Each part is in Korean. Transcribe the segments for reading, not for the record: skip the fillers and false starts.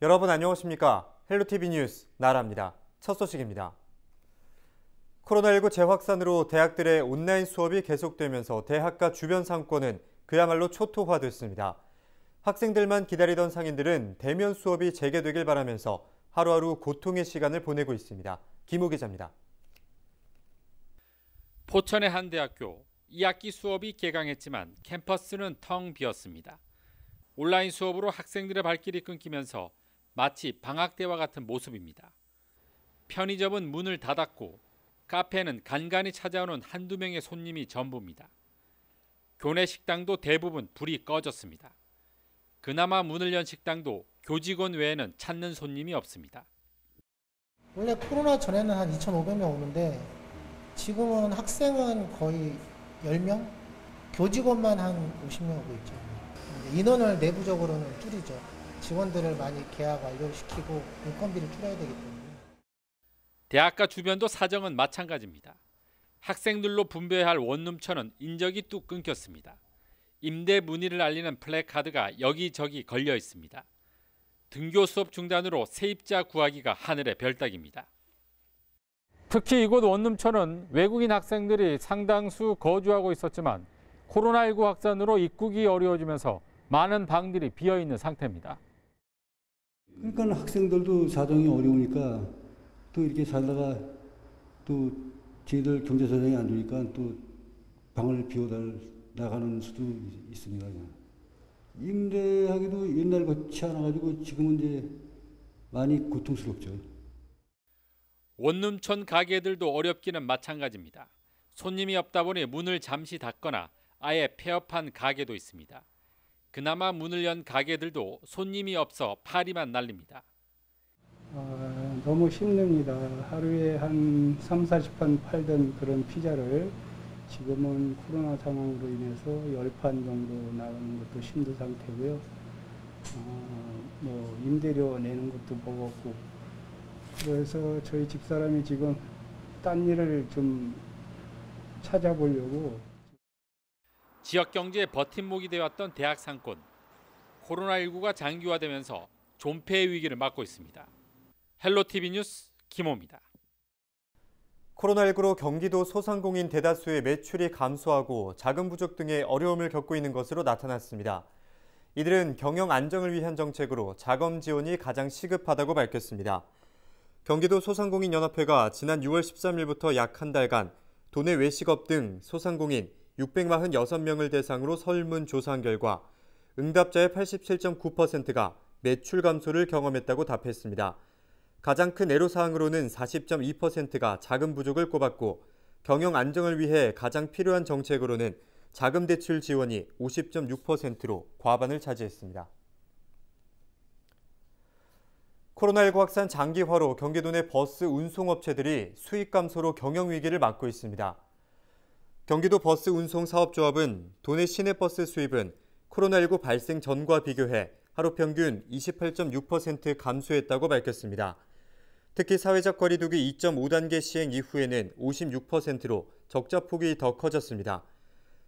여러분 안녕하십니까? 헬로티비 뉴스 나라입니다. 첫 소식입니다. 코로나19 재확산으로 대학들의 온라인 수업이 계속되면서 대학가 주변 상권은 그야말로 초토화됐습니다. 학생들만 기다리던 상인들은 대면 수업이 재개되길 바라면서 하루하루 고통의 시간을 보내고 있습니다. 김호 기자입니다. 포천의 한 대학교 2학기 수업이 개강했지만 캠퍼스는 텅 비었습니다. 온라인 수업으로 학생들의 발길이 끊기면서 마치 방학 때와 같은 모습입니다. 편의점은 문을 닫았고 카페는 간간히 찾아오는 한두 명의 손님이 전부입니다. 교내 식당도 대부분 불이 꺼졌습니다. 그나마 문을 연 식당도 교직원 외에는 찾는 손님이 없습니다. 원래 코로나 전에는 한 2,500명 오는데 지금은 학생은 거의 10명? 교직원만 한 50명 오고 있죠. 인원을 내부적으로는 줄이죠. 직원들을 많이 계약 완료시키고 인건비를 줄여야 되기 때문에. 대학가 주변도 사정은 마찬가지입니다. 학생들로 분배해야 할 원룸천은 인적이 뚝 끊겼습니다. 임대 문의를 알리는 플래카드가 여기저기 걸려 있습니다. 등교 수업 중단으로 세입자 구하기가 하늘의 별따기입니다. 특히 이곳 원룸천은 외국인 학생들이 상당수 거주하고 있었지만 코로나19 확산으로 입국이 어려워지면서 많은 방들이 비어있는 상태입니다. 그러니까 학생들도 사정이 어려우니까 또 이렇게 살다가 또 저희들 경제 사정이 안 좋으니까 또 방을 비워달 나가는 수도 있습니다. 임대하기도 옛날 같지 않아가지고 지금은 이제 많이 고통스럽죠. 원룸촌 가게들도 어렵기는 마찬가지입니다. 손님이 없다 보니 문을 잠시 닫거나 아예 폐업한 가게도 있습니다. 그나마 문을 연 가게들도 손님이 없어 파리만 날립니다. 너무 힘듭니다. 하루에 한 30-40판 팔던 그런 피자를 지금은 코로나 상황으로 인해서 10판 정도 나가는 것도 힘든 상태고요. 임대료 내는 것도 버겁고 그래서 저희 집사람이 지금 딴 일을 좀 찾아보려고. 지역 경제의 버팀목이 되었던 대학 상권. 코로나19가 장기화되면서 존폐의 위기를 맞고 있습니다. 헬로티비 뉴스 김호입니다. 코로나19로 경기도 소상공인 대다수의 매출이 감소하고 자금 부족 등의 어려움을 겪고 있는 것으로 나타났습니다. 이들은 경영 안정을 위한 정책으로 자금 지원이 가장 시급하다고 밝혔습니다. 경기도 소상공인연합회가 지난 6월 13일부터 약 한 달간 도내 외식업 등 소상공인 646명을 대상으로 설문조사한 결과 응답자의 87.9%가 매출 감소를 경험했다고 답했습니다. 가장 큰 애로사항으로는 40.2%가 자금 부족을 꼽았고 경영 안정을 위해 가장 필요한 정책으로는 자금 대출 지원이 50.6%로 과반을 차지했습니다. 코로나19 확산 장기화로 경기도 내 버스 운송업체들이 수익 감소로 경영 위기를 맞고 있습니다. 경기도 버스 운송사업조합은 도내 시내버스 수입은 코로나19 발생 전과 비교해 하루 평균 28.6% 감소했다고 밝혔습니다. 특히 사회적 거리두기 2.5단계 시행 이후에는 56%로 적자 폭이 더 커졌습니다.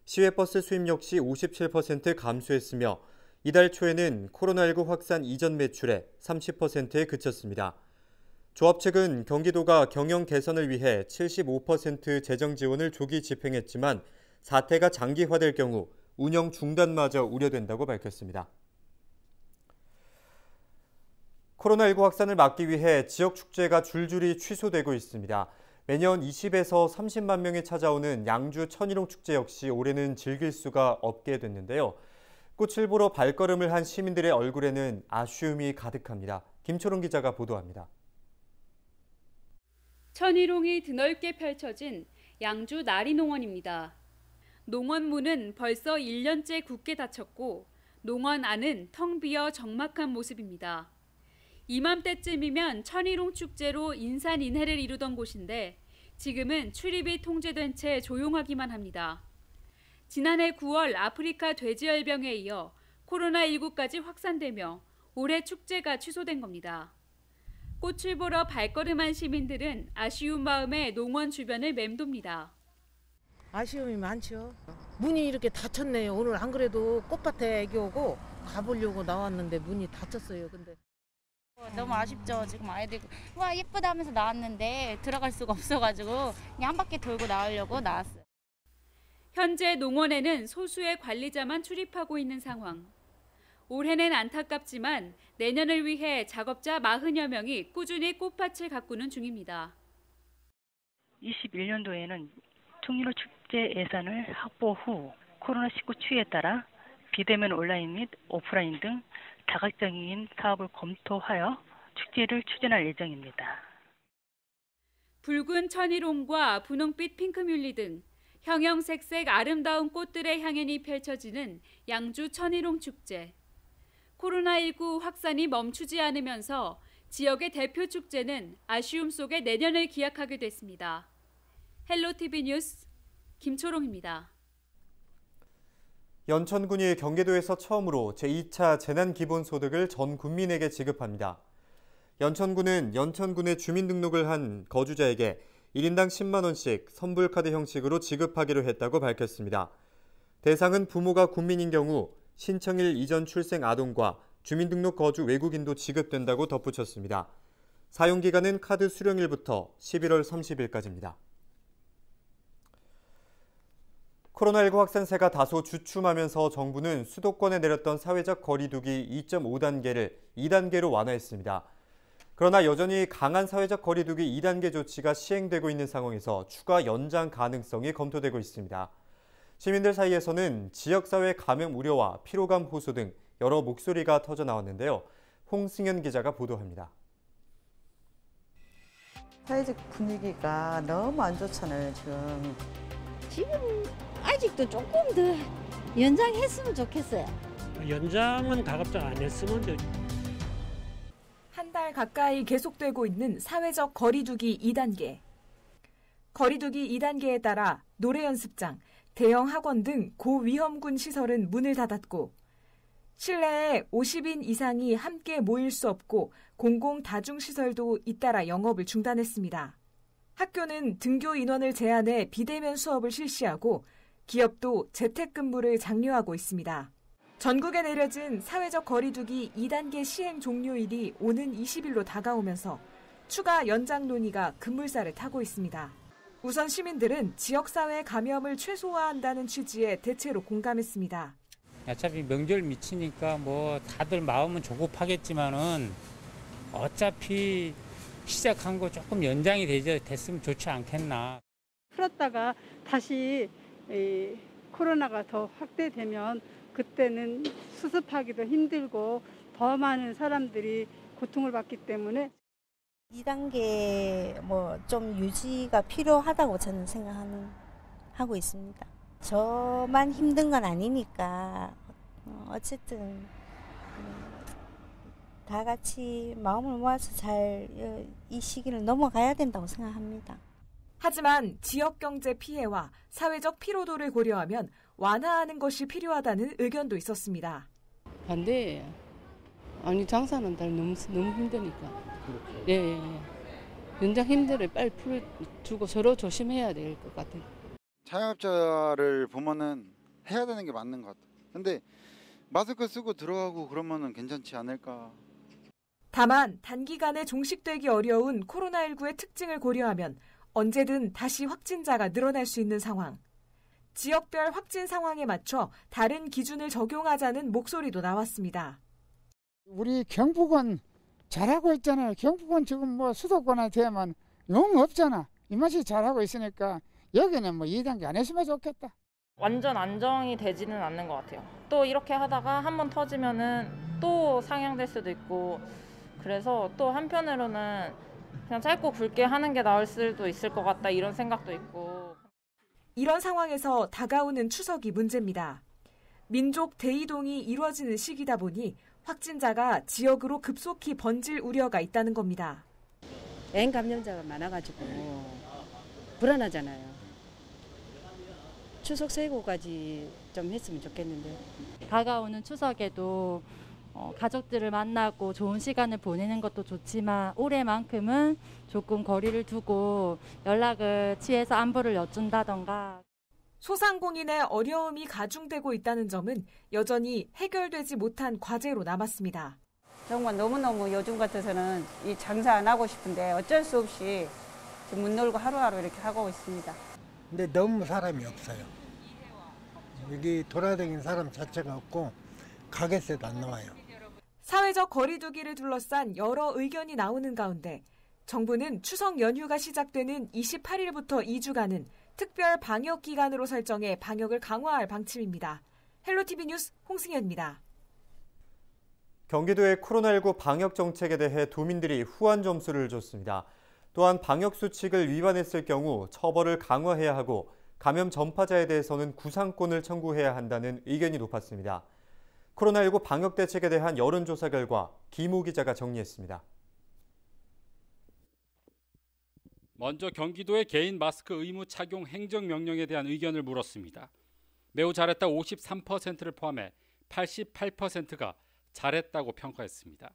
시외버스 수입 역시 57% 감소했으며 이달 초에는 코로나19 확산 이전 매출의 30%에 그쳤습니다. 조합 측은 경기도가 경영 개선을 위해 75% 재정 지원을 조기 집행했지만 사태가 장기화될 경우 운영 중단마저 우려된다고 밝혔습니다. 코로나19 확산을 막기 위해 지역 축제가 줄줄이 취소되고 있습니다. 매년 20에서 30만 명이 찾아오는 양주 천일홍 축제 역시 올해는 즐길 수가 없게 됐는데요. 꽃을 보러 발걸음을 한 시민들의 얼굴에는 아쉬움이 가득합니다. 김초롱 기자가 보도합니다. 천일홍이 드넓게 펼쳐진 양주 나리농원입니다. 농원 문은 벌써 1년째 굳게 닫혔고 농원 안은 텅 비어 적막한 모습입니다. 이맘때쯤이면 천일홍 축제로 인산인해를 이루던 곳인데 지금은 출입이 통제된 채 조용하기만 합니다. 지난해 9월 아프리카 돼지열병에 이어 코로나19까지 확산되며 올해 축제가 취소된 겁니다. 꽃을 보러 발걸음한 시민들은 아쉬운 마음에 농원 주변을 맴돕니다. 아쉬움이 많죠. 문이 이렇게 닫혔네요. 오늘 안 그래도 꽃밭에 애기 오고 가보려고 나왔는데 문이 닫혔어요. 근데 너무 아쉽죠. 지금 아이들 와 예쁘다 하면서 나왔는데 들어갈 수가 없어가지고 그냥 한 바퀴 돌고 나오려고 나왔어요. 현재 농원에는 소수의 관리자만 출입하고 있는 상황. 올해는 안타깝지만 내년을 위해 작업자 40여 명이 꾸준히 꽃밭을 가꾸는 중입니다. 21년도에는 통일호 축제 예산을 확보 후 코로나19 추이에 따라 비대면 온라인 및 오프라인 등 다각적인 사업을 검토하여 축제를 추진할 예정입니다. 붉은 천일홍과 분홍빛 핑크뮬리 등 형형색색 아름다운 꽃들의 향연이 펼쳐지는 양주 천일홍 축제. 코로나19 확산이 멈추지 않으면서 지역의 대표 축제는 아쉬움 속에 내년을 기약하게 됐습니다. 헬로티비 뉴스 김초롱입니다. 연천군이 경기도에서 처음으로 제2차 재난기본소득을 전 국민에게 지급합니다. 연천군은 연천군에 주민등록을 한 거주자에게 1인당 10만 원씩 선불카드 형식으로 지급하기로 했다고 밝혔습니다. 대상은 부모가 군민인 경우 신청일 이전 출생 아동과 주민등록 거주 외국인도 지급된다고 덧붙였습니다. 사용기간은 카드 수령일부터 11월 30일까지입니다. 코로나19 확산세가 다소 주춤하면서 정부는 수도권에 내렸던 사회적 거리 두기 2.5단계를 2단계로 완화했습니다. 그러나 여전히 강한 사회적 거리 두기 2단계 조치가 시행되고 있는 상황에서 추가 연장 가능성이 검토되고 있습니다. 시민들 사이에서는 지역사회 감염 우려와 피로감 호소 등 여러 목소리가 터져 나왔는데요. 홍승현 기자가 보도합니다. 사회적 분위기가 너무 안 좋잖아요, 지금 아직도 조금 더 연장했으면 좋겠어요. 연장은 가급적 안 했으면 좋. 한 달 가까이 계속되고 있는 사회적 거리두기 2단계. 거리두기 2단계에 따라 노래연습장, 대형 학원 등 고위험군 시설은 문을 닫았고 실내에 50인 이상이 함께 모일 수 없고 공공 다중시설도 잇따라 영업을 중단했습니다. 학교는 등교 인원을 제한해 비대면 수업을 실시하고 기업도 재택근무를 장려하고 있습니다. 전국에 내려진 사회적 거리두기 2단계 시행 종료일이 오는 20일로 다가오면서 추가 연장 논의가 급물살을 타고 있습니다. 우선 시민들은 지역사회 감염을 최소화한다는 취지의 대체로 공감했습니다. 어차피 명절 미치니까 뭐 다들 마음은 조급하겠지만은 어차피 시작한 거 조금 연장이 됐으면 좋지 않겠나. 풀었다가 다시 코로나가 더 확대되면 그때는 수습하기도 힘들고 더 많은 사람들이 고통을 받기 때문에 2단계 좀 유지가 필요하다고 저는 하고 있습니다. 저만 힘든 건 아니니까 어쨌든 다 같이 마음을 모아서 잘 이 시기를 넘어가야 된다고 생각합니다. 하지만 지역 경제 피해와 사회적 피로도를 고려하면 완화하는 것이 필요하다는 의견도 있었습니다. 반대예요. 아니 장사는 너무 힘드니까. 예. 연장 힘들을 빨리 풀어주고 서로 조심해야 될 것 같아요. 자영업자를 보면은 해야 되는 게 맞는 것 같아요. 근데 마스크 쓰고 들어가고 그러면은 괜찮지 않을까. 다만 단기간에 종식되기 어려운 코로나19의 특징을 고려하면 언제든 다시 확진자가 늘어날 수 있는 상황. 지역별 확진 상황에 맞춰 다른 기준을 적용하자는 목소리도 나왔습니다. 우리 경북은 잘하고 있잖아요. 경북은 지금 수도권한테 되면 영 없잖아. 이 맛이 잘하고 있으니까 여기는 2단계 안 했으면 좋겠다. 완전 안정이 되지는 않는 것 같아요. 또 이렇게 하다가 한번 터지면은 또 상향될 수도 있고 그래서 또 한편으로는 그냥 짧고 굵게 하는 게 나을 수도 있을 것 같다 이런 생각도 있고. 이런 상황에서 다가오는 추석이 문제입니다. 민족 대이동이 이루어지는 시기다 보니 확진자가 지역으로 급속히 번질 우려가 있다는 겁니다. N 감염자가 많아가지고 불안하잖아요. 추석 세고까지 좀 했으면 좋겠는데. 다가오는 추석에도 가족들을 만나고 좋은 시간을 보내는 것도 좋지만 올해만큼은 조금 거리를 두고 연락을 취해서 안부를 여쭌다던가. 소상공인의 어려움이 가중되고 있다는 점은 여전히 해결되지 못한 과제로 남았습니다. 정말 너무너무 요즘 같아서는 이 장사 안 하고 싶은데 어쩔 수 없이 문 열고 하루하루 이렇게 하고 있습니다. 근데 너무 사람이 없어요. 여기 돌아다니는 사람 자체가 없고 가게세도 안 나와요. 사회적 거리두기를 둘러싼 여러 의견이 나오는 가운데 정부는 추석 연휴가 시작되는 28일부터 2주간은 특별 방역 기간으로 설정해 방역을 강화할 방침입니다. 헬로티비 뉴스 홍승현입니다. 경기도의 코로나19 방역 정책에 대해 도민들이 후한 점수를 줬습니다. 또한 방역 수칙을 위반했을 경우 처벌을 강화해야 하고 감염 전파자에 대해서는 구상권을 청구해야 한다는 의견이 높았습니다. 코로나19 방역 대책에 대한 여론조사 결과 김호 기자가 정리했습니다. 먼저 경기도의 개인 마스크 의무 착용 행정명령에 대한 의견을 물었습니다. 매우 잘했다 53%를 포함해 88%가 잘했다고 평가했습니다.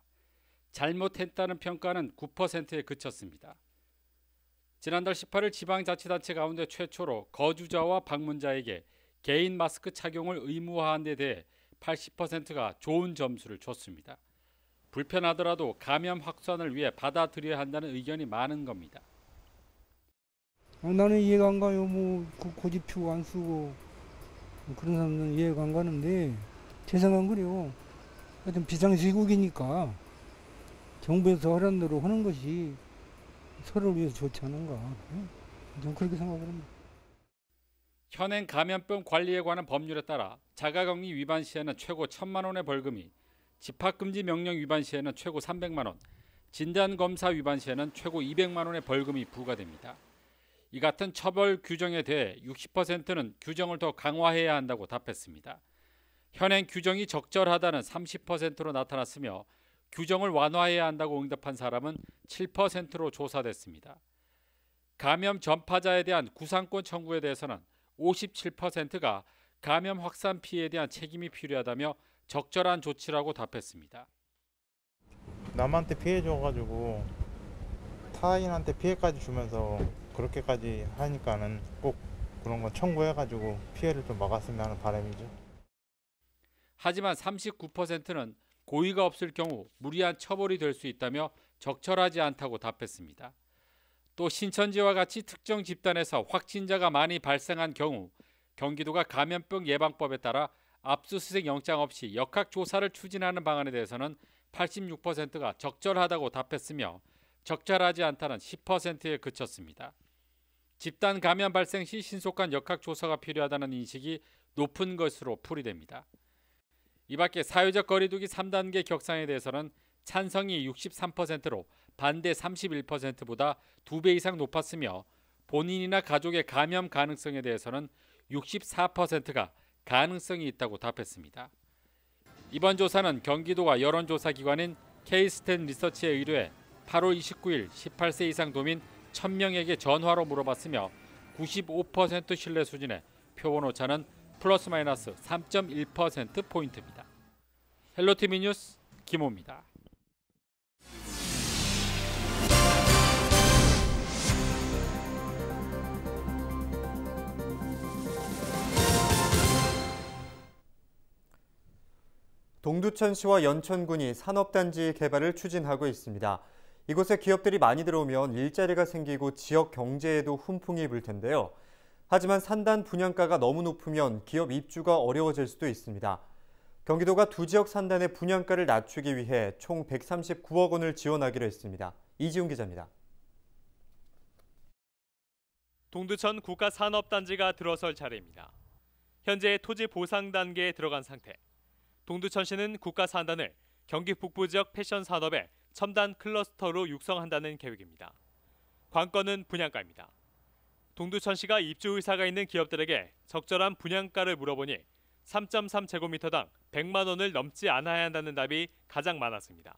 잘못했다는 평가는 9%에 그쳤습니다. 지난달 18일 지방자치단체 가운데 최초로 거주자와 방문자에게 개인 마스크 착용을 의무화한 데 대해 80%가 좋은 점수를 줬습니다. 불편하더라도 감염 확산을 위해 받아들여야 한다는 의견이 많은 겁니다. 나는 이해가 안 가요. 고집표 안 쓰고 그런 사람들은 이해가 안 가는데 제 생각은 그래요. 하여튼 비상시국이니까 정부에서 하라는 대로 하는 것이 서로를 위해서 좋지 않은가. 저는 그렇게 생각합니다. 현행 감염병 관리에 관한 법률에 따라 자가격리 위반 시에는 최고 1,000만 원의 벌금이, 집합금지 명령 위반 시에는 최고 300만 원, 진단검사 위반 시에는 최고 200만 원의 벌금이 부과됩니다. 이 같은 처벌 규정에 대해 60%는 규정을 더 강화해야 한다고 답했습니다. 현행 규정이 적절하다는 30%로 나타났으며 규정을 완화해야 한다고 응답한 사람은 7%로 조사됐습니다. 감염 전파자에 대한 구상권 청구에 대해서는 57%가 감염 확산 피해에 대한 책임이 필요하다며 적절한 조치라고 답했습니다. 남한테 피해 줘가지고 타인한테 피해까지 주면서 그렇게까지 하니까는 꼭 그런 건 청구해가지고 피해를 좀 막았으면 하는 바람이죠. 하지만 39%는 고의가 없을 경우 무리한 처벌이 될 수 있다며 적절하지 않다고 답했습니다. 또 신천지와 같이 특정 집단에서 확진자가 많이 발생한 경우 경기도가 감염병 예방법에 따라 압수수색 영장 없이 역학조사를 추진하는 방안에 대해서는 86%가 적절하다고 답했으며 적절하지 않다는 10%에 그쳤습니다. 집단 감염 발생 시 신속한 역학조사가 필요하다는 인식이 높은 것으로 풀이됩니다. 이 밖에 사회적 거리두기 3단계 격상에 대해서는 찬성이 63%로 반대 31%보다 2배 이상 높았으며 본인이나 가족의 감염 가능성에 대해서는 64%가 가능성이 있다고 답했습니다. 이번 조사는 경기도가 여론조사기관인 K-스탠 리서치에 의뢰해 8월 29일 18세 이상 도민 1000명에게 전화로 물어봤으며 95% 신뢰 수준의 표본 오차는 플러스 마이너스 3.1%포인트입니다. 헬로티비 뉴스 김호입니다. 동두천시와 연천군이 산업단지 개발을 추진하고 있습니다. 이곳에 기업들이 많이 들어오면 일자리가 생기고 지역 경제에도 훈풍이 불 텐데요. 하지만 산단 분양가가 너무 높으면 기업 입주가 어려워질 수도 있습니다. 경기도가 두 지역 산단의 분양가를 낮추기 위해 총 139억 원을 지원하기로 했습니다. 이지훈 기자입니다. 동두천 국가산업단지가 들어설 차례입니다. 현재 토지 보상 단계에 들어간 상태. 동두천시는 국가산단을 경기 북부 지역 패션 산업의 첨단 클러스터로 육성한다는 계획입니다. 관건은 분양가입니다. 동두천시가 입주 의사가 있는 기업들에게 적절한 분양가를 물어보니 3.3제곱미터당 100만 원을 넘지 않아야 한다는 답이 가장 많았습니다.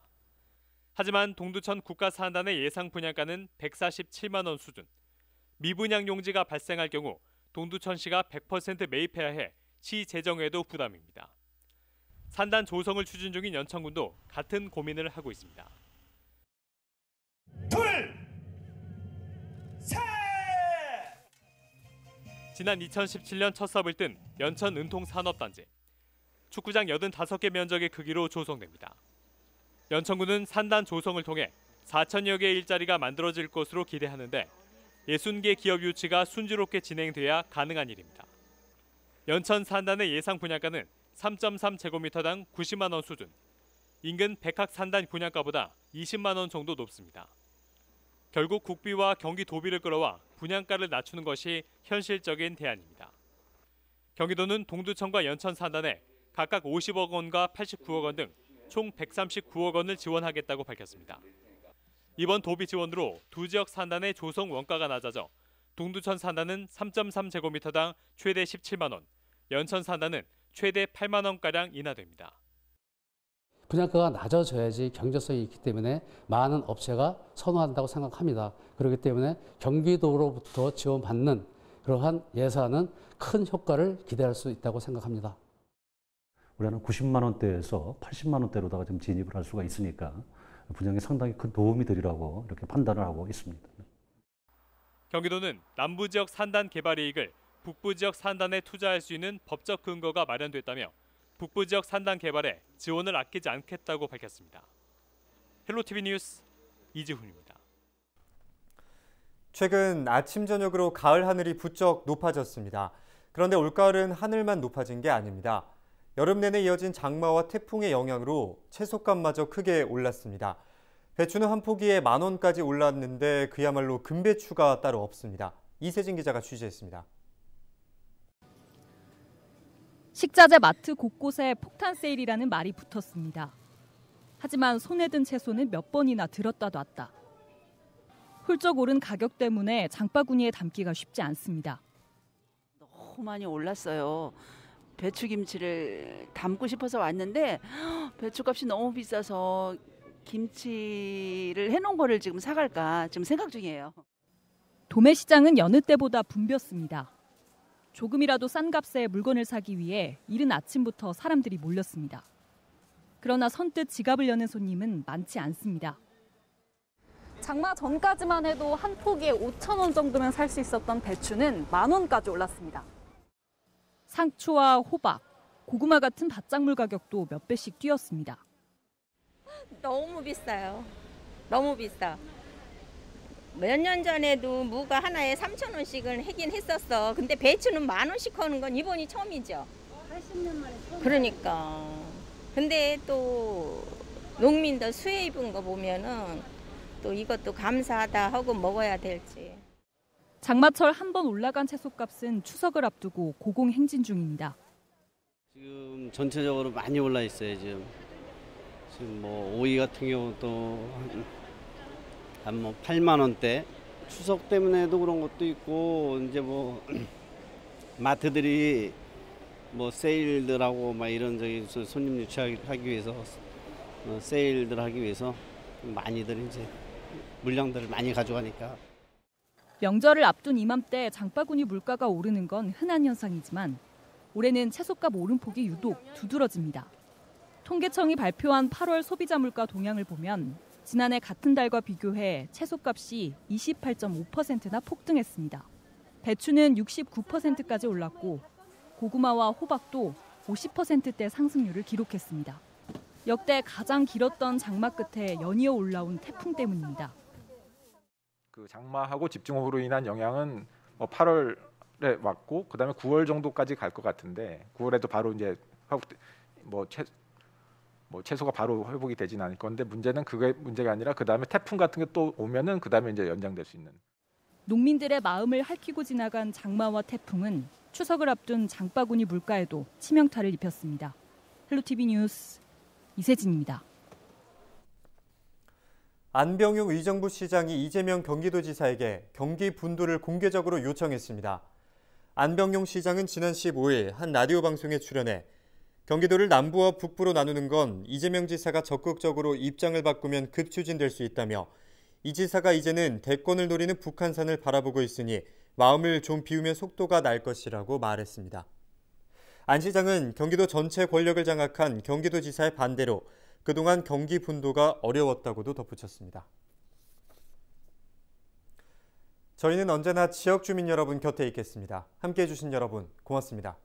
하지만 동두천 국가산단의 예상 분양가는 147만 원 수준. 미분양 용지가 발생할 경우 동두천시가 100% 매입해야 해 시 재정에도 부담입니다. 산단 조성을 추진 중인 연천군도 같은 고민을 하고 있습니다. 둘, 셋! 지난 2017년 첫 섭을 뜬 연천 은통산업단지. 축구장 85개 면적의 크기로 조성됩니다. 연천군은 산단 조성을 통해 4천여 개의 일자리가 만들어질 것으로 기대하는데 60개 기업 유치가 순조롭게 진행돼야 가능한 일입니다. 연천 산단의 예상 분양가는 3.3제곱미터당 90만 원 수준, 인근 백학 산단 분양가보다 20만 원 정도 높습니다. 결국 국비와 경기도비를 끌어와 분양가를 낮추는 것이 현실적인 대안입니다. 경기도는 동두천과 연천 산단에 각각 50억 원과 89억 원 등 총 139억 원을 지원하겠다고 밝혔습니다. 이번 도비 지원으로 두 지역 산단의 조성 원가가 낮아져 동두천 산단은 3.3제곱미터당 최대 17만 원, 연천 산단은 최대 8만 원가량 인하됩니다. 분양가가 낮아져야지 경제성이 있기 때문에 많은 업체가 선호한다고 생각합니다. 그렇기 때문에 경기도로부터 지원받는 그러한 예산은 큰 효과를 기대할 수 있다고 생각합니다. 우리는 90만 원대에서 80만 원대로다가 좀 진입을 할 수가 있으니까 분양에 상당히 큰 도움이 되리라고 이렇게 판단을 하고 있습니다. 경기도는 남부 지역 산단 개발 이익을 북부 지역 산단에 투자할 수 있는 법적 근거가 마련됐다며 북부 지역 산단 개발에 지원을 아끼지 않겠다고 밝혔습니다. 헬로티비 뉴스 이지훈입니다. 최근 아침 저녁으로 가을 하늘이 부쩍 높아졌습니다. 그런데 올가을은 하늘만 높아진 게 아닙니다. 여름 내내 이어진 장마와 태풍의 영향으로 채소값마저 크게 올랐습니다. 배추는 한 포기에 10,000원까지 올랐는데 그야말로 금배추가 따로 없습니다. 이세진 기자가 취재했습니다. 식자재 마트 곳곳에 폭탄 세일이라는 말이 붙었습니다. 하지만 손에 든 채소는 몇 번이나 들었다 놨다. 훌쩍 오른 가격 때문에 장바구니에 담기가 쉽지 않습니다. 너무 많이 올랐어요. 배추김치를 담고 싶어서 왔는데 배추값이 너무 비싸서 김치를 해놓은 거를 지금 사갈까 지금 생각 중이에요. 도매시장은 여느 때보다 붐볐습니다. 조금이라도 싼 값에 물건을 사기 위해 이른 아침부터 사람들이 몰렸습니다. 그러나 선뜻 지갑을 여는 손님은 많지 않습니다. 장마 전까지만 해도 한 포기에 5,000원 정도면 살 수 있었던 배추는 10,000원까지 올랐습니다. 상추와 호박, 고구마 같은 밭작물 가격도 몇 배씩 뛰었습니다. 너무 비싸요. 너무 비싸. 몇 년 전에도 무가 하나에 3,000원씩은 하긴 했었어. 근데 배추는 10,000원씩 하는 건 이번이 처음이죠. 80년 만에 처음. 그러니까. 근데 또 농민들 수해 입은 거 보면은 또 이것도 감사하다 하고 먹어야 될지. 장마철 한 번 올라간 채소값은 추석을 앞두고 고공행진 중입니다. 지금 전체적으로 많이 올라 있어요. 지금 뭐 오이 같은 경우도 한 뭐 8만 원대. 추석 때문에도 그런 것도 있고 이제 뭐 마트들이 뭐 세일들하고 막 이런 저기 손님 유치하기 위해서 세일들 하기 위해서 많이들 이제 물량들을 많이 가져가니까. 명절을 앞둔 이맘때 장바구니 물가가 오르는 건 흔한 현상이지만 올해는 채소값 오름폭이 유독 두드러집니다. 통계청이 발표한 8월 소비자 물가 동향을 보면 지난해 같은 달과 비교해 채소값이 28.5%나 폭등했습니다. 배추는 69%까지 올랐고 고구마와 호박도 50%대 상승률을 기록했습니다. 역대 가장 길었던 장마 끝에 연이어 올라온 태풍 때문입니다. 그 장마하고 집중호우로 인한 영향은 8월에 왔고 그다음에 9월 정도까지 갈 것 같은데 9월에도 바로 이제 채소가 바로 회복이 되진 않을 건데 문제는 그게 문제가 아니라 그다음에 태풍 같은 게 또 오면은 그다음에 이제 연장될 수 있는. 농민들의 마음을 핥히고 지나간 장마와 태풍은 추석을 앞둔 장바구니 물가에도 치명타를 입혔습니다. 헬로티비 뉴스 이세진입니다. 안병용 의정부 시장이 이재명 경기도지사에게 경기 분도를 공개적으로 요청했습니다. 안병용 시장은 지난 15일 한 라디오 방송에 출연해 경기도를 남부와 북부로 나누는 건 이재명 지사가 적극적으로 입장을 바꾸면 급 추진될 수 있다며 이 지사가 이제는 대권을 노리는 북한산을 바라보고 있으니 마음을 좀 비우면 속도가 날 것이라고 말했습니다. 안 시장은 경기도 전체 권력을 장악한 경기도지사의 반대로 그동안 경기 분도가 어려웠다고도 덧붙였습니다. 저희는 언제나 지역 주민 여러분 곁에 있겠습니다. 함께해 주신 여러분 고맙습니다.